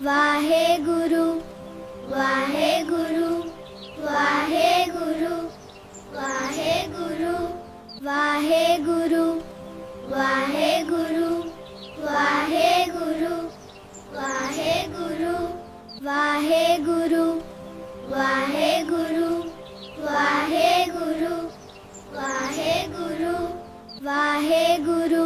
Waheguru Waheguru Waheguru Waheguru Waheguru Waheguru Waheguru Waheguru Waheguru Waheguru Waheguru Waheguru Waheguru Waheguru